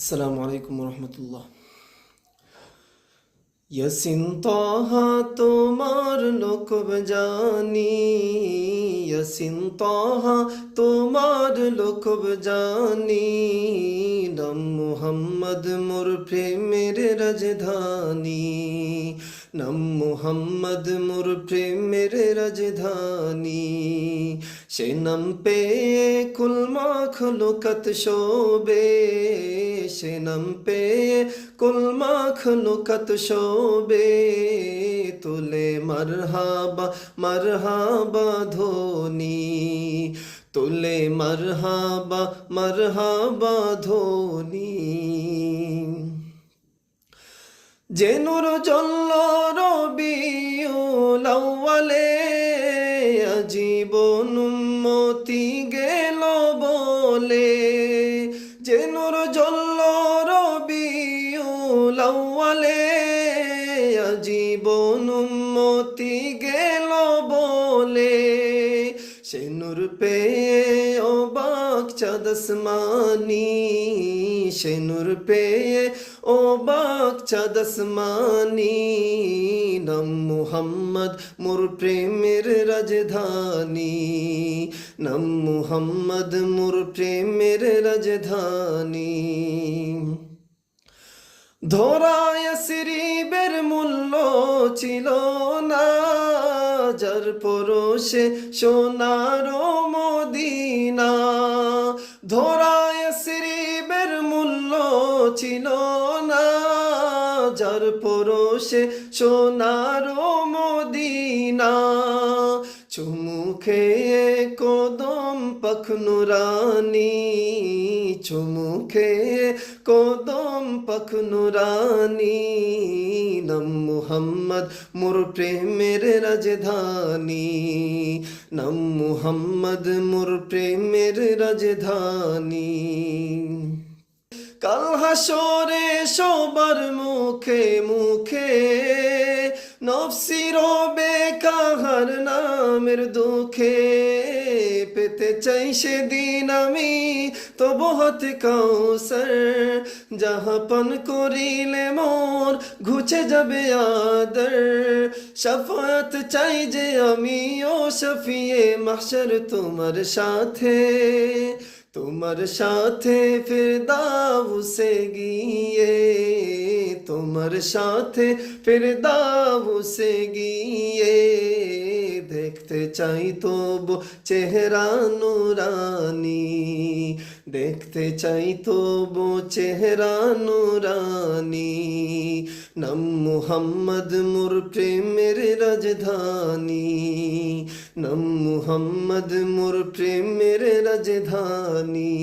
السلام عليكم ورحمة الله। ইয়াসিন তাহা তোমার লোকব জানি, ইয়াসিন তাহা তোমার লোকব জানি, নাম মুহাম্মদ মোর প্রেমের রাজধানী, নাম মুহাম্মদ মোর প্রেমের রাজধানী। সে নাম পেয়ে কুল মাখলুকাত শোবে, সে নাম পেয়ে কুল মাখলুকাত শোবে, তুলে মারহাবা মারহাবা ধ্বনি, তুলে মারহাবা মারহাবা ধ্বনি। যে নূর জ্বলল রবিউল আউয়ালে, আজীবন উম্মতি গেল বলে, যে নূর জ্বলল রবিউল আউয়ালে, আজীবন উম্মতি গেল বলে, সে নূর পেয়ে অবাক চাঁদ আসমানি, সে নূর পেয়ে অবাক চাঁদ আসমানি, নাম মুহাম্মদ মোর প্রেমের রাজধানী, নাম মুহাম্মদ মোর প্রেমের রাজধানী। ধরায় শ্রীবের মূল্য ছিল না, যার পরশে সোনার মদিনা, ধরায় শ্রীবের মূল্য ছিল না, যার পরশে সোনার মদিনা। চুমুখে কদম পাখ নুরানি, চুমুখে কদম পাখ নুরানি, নাম মুহাম্মদ মোর প্রেমের রাজধানী, নাম মুহাম্মদ মোর প্রেমের রাজধানী। কাল হাসরে সবার মুখে মুখে, নফসি রবে কাহার নামের দুঃখে, পেতে চাই সেদিন আমি তব হাতে কাউসার, যাহা পান করিলে মোর ঘুচে যাবে আদর, শাফায়াত চাই যে আমি ও শফিয়ে মাহশর তোমার সাথে, তোমার সাথে ফিরদাউসে গিয়ে, তোমার সাথে ফিরদাউসে গিয়ে, দেখতে চাই তবু চেহারা নুরানি, দেখতে চাই তবু চেহারা নুরানি, নাম মুহাম্মদ মোর প্রেমের রাজধানী, নাম মুহাম্মদ মোর প্রেমের রাজধানী।